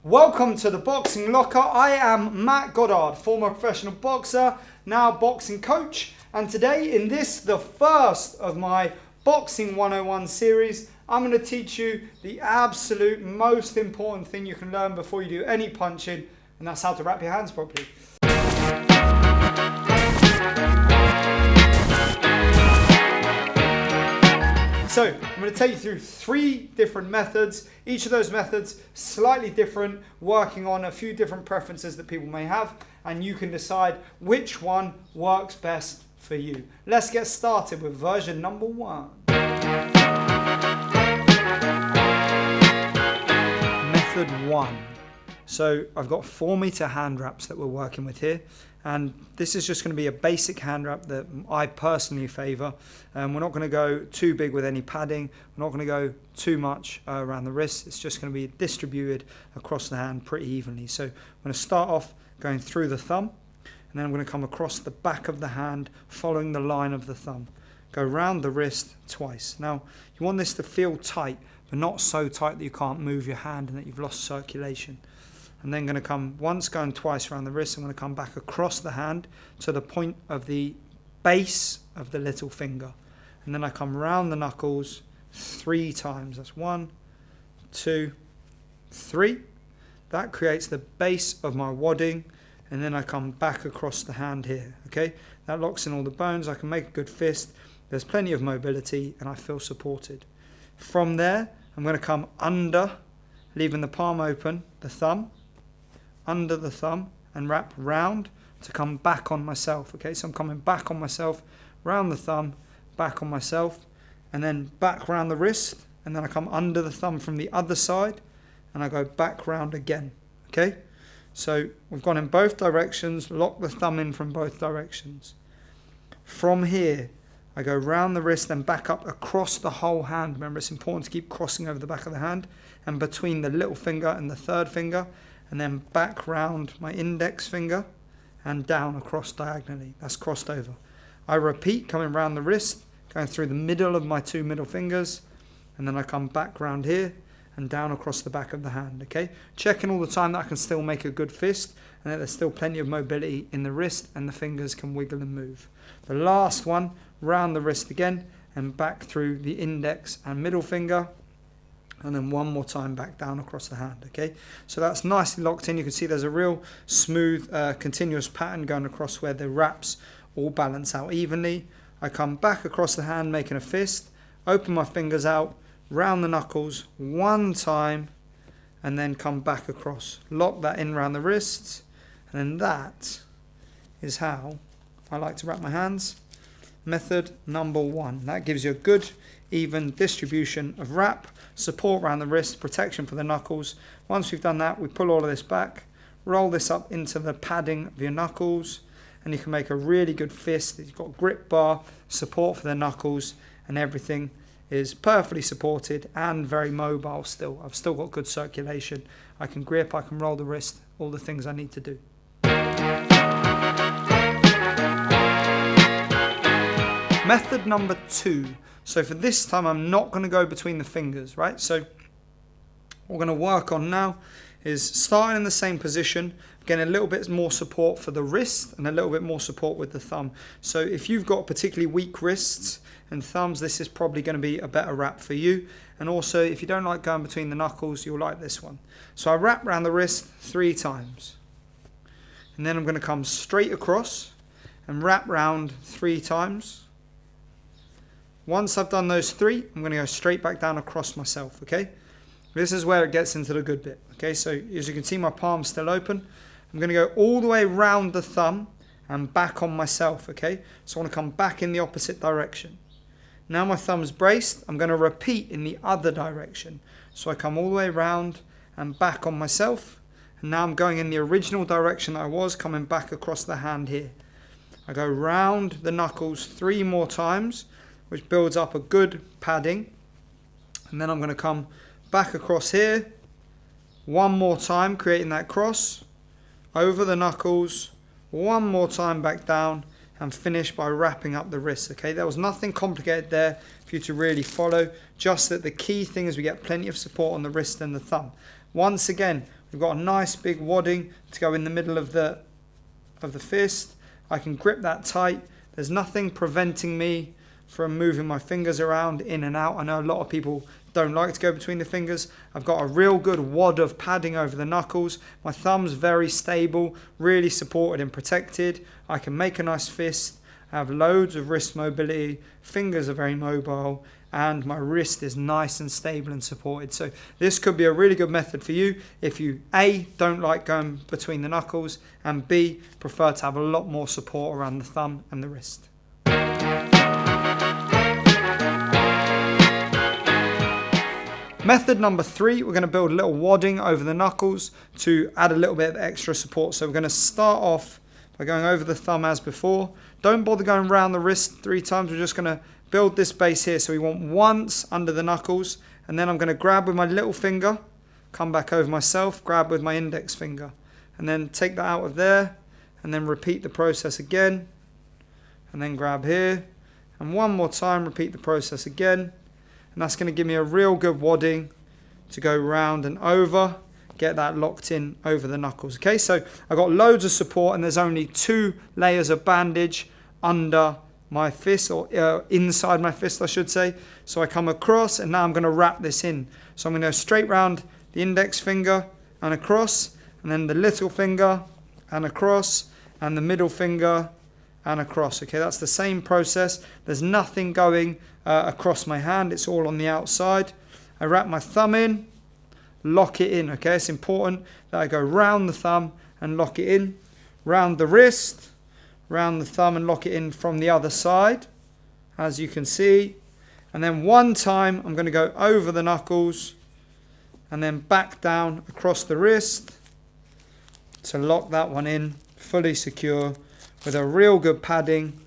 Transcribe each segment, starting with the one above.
Welcome to the Boxing Locker. I am Matt Goddard, former professional boxer, now boxing coach. And today in this, the first of my Boxing 101 series, I'm going to teach you the absolute most important thing you can learn before you do any punching, and that's how to wrap your hands properly. So I'm going to take you through 3 different methods. Each of those methods slightly different, working on a few different preferences that people may have, and you can decide which one works best for you. Let's get started with version number 1. Method 1. So I've got 4-meter hand wraps that we're working with here. And this is just going to be a basic hand wrap that I personally favour. We're not going to go too big with any padding. We're not going to go too much around the wrist. It's just going to be distributed across the hand pretty evenly. So I'm going to start off going through the thumb, and then I'm going to come across the back of the hand following the line of the thumb. Go round the wrist twice. Now, you want this to feel tight, but not so tight that you can't move your hand and that you've lost circulation. And then going to come once, going twice around the wrist. I'm going to come back across the hand to the point of the base of the little finger. And then I come round the knuckles 3 times. That's 1, 2, 3. That creates the base of my wadding. And then I come back across the hand here. Okay, that locks in all the bones. I can make a good fist. There's plenty of mobility and I feel supported. From there, I'm going to come under, leaving the palm open, the thumb, under the thumb, and wrap round to come back on myself. Okay, so I'm coming back on myself, round the thumb, back on myself, and then back round the wrist, and then I come under the thumb from the other side, and I go back round again. Okay, so we've gone in both directions, lock the thumb in from both directions. From here, I go round the wrist, then back up across the whole hand. Remember, it's important to keep crossing over the back of the hand, and between the little finger and the third finger, and then back round my index finger and down across diagonally. That's crossed over. I repeat, coming round the wrist, going through the middle of my 2 middle fingers, and then I come back round here and down across the back of the hand. Okay, checking all the time that I can still make a good fist and that there's still plenty of mobility in the wrist and the fingers can wiggle and move. The last one, round the wrist again and back through the index and middle finger, and then one more time back down across the hand. Okay, so that's nicely locked in. You can see there's a real smooth continuous pattern going across where the wraps all balance out evenly. I come back across the hand making a fist, open my fingers out, round the knuckles 1 time, and then come back across, lock that in round the wrists, and then that is how I like to wrap my hands. Method number 1. That gives you a good even distribution of wrap, support around the wrist, protection for the knuckles. Once we've done that, we pull all of this back, roll this up into the padding of your knuckles, and you can make a really good fist. You've got grip bar, support for the knuckles, and everything is perfectly supported and very mobile still. I've still got good circulation. I can grip, I can roll the wrist, all the things I need to do. Method number 2. So for this time, I'm not going to go between the fingers, right? So what we're going to work on now is starting in the same position, getting a little bit more support for the wrist and a little bit more support with the thumb. So if you've got particularly weak wrists and thumbs, this is probably going to be a better wrap for you. And also, if you don't like going between the knuckles, you'll like this one. So I wrap around the wrist 3 times. And then I'm going to come straight across and wrap round 3 times. Once I've done those 3, I'm going to go straight back down across myself, okay? This is where it gets into the good bit, okay? So as you can see, my palm's still open. I'm going to go all the way round the thumb and back on myself, okay? So I want to come back in the opposite direction. Now my thumb's braced, I'm going to repeat in the other direction. So I come all the way round and back on myself. And now I'm going in the original direction that I was, coming back across the hand here. I go round the knuckles 3 more times, which builds up a good padding. And then I'm going to come back across here 1 more time, creating that cross over the knuckles, 1 more time back down, and finish by wrapping up the wrist. Okay, there was nothing complicated there for you to really follow, just that the key thing is we get plenty of support on the wrist and the thumb. Once again, We've got a nice big wadding to go in the middle of the fist. I can grip that tight. There's nothing preventing me from moving my fingers around in and out. I know a lot of people don't like to go between the fingers. I've got a real good wad of padding over the knuckles. My thumb's very stable, really supported and protected. I can make a nice fist. I have loads of wrist mobility. Fingers are very mobile. And my wrist is nice and stable and supported. So this could be a really good method for you if you A, don't like going between the knuckles, and B, prefer to have a lot more support around the thumb and the wrist. Method number 3, we're going to build a little wadding over the knuckles to add a little bit of extra support. So we're going to start off by going over the thumb as before. Don't bother going around the wrist 3 times. We're just going to build this base here. So we want once under the knuckles, and then I'm going to grab with my little finger, come back over myself, grab with my index finger, and then take that out of there, and then repeat the process again, and then grab here, and one more time, repeat the process again, and that's going to give me a real good wadding to go round and over, get that locked in over the knuckles. Okay, so I've got loads of support, and there's only 2 layers of bandage under my fist, or inside my fist I should say. So I come across, and now I'm going to wrap this in. So I'm going to go straight round the index finger and across, and then the little finger and across, and the middle finger and across. Okay, that's the same process. There's nothing going across my hand, it's all on the outside. I wrap my thumb in, lock it in. Okay, it's important that I go round the thumb and lock it in, round the wrist, round the thumb and lock it in from the other side, as you can see. And then one time I'm going to go over the knuckles and then back down across the wrist to lock that one in fully secure with a real good padding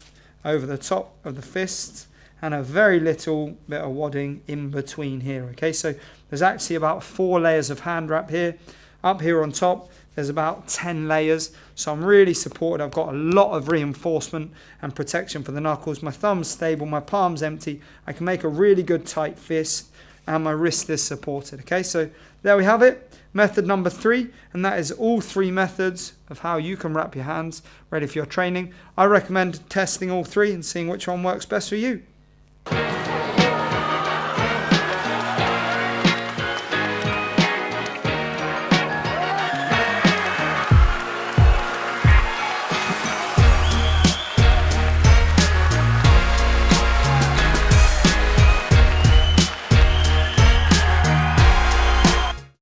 over the top of the fist and a very little bit of wadding in between here. Okay, so there's actually about 4 layers of hand wrap here. Up here on top there's about 10 layers, so I'm really supported. I've got a lot of reinforcement and protection for the knuckles. My thumb's stable, my palm's empty. I can make a really good tight fist, and my wrist is supported. Okay, so there we have it. Method number 3, and that is all 3 methods of how you can wrap your hands ready for your training. I recommend testing all 3 and seeing which one works best for you.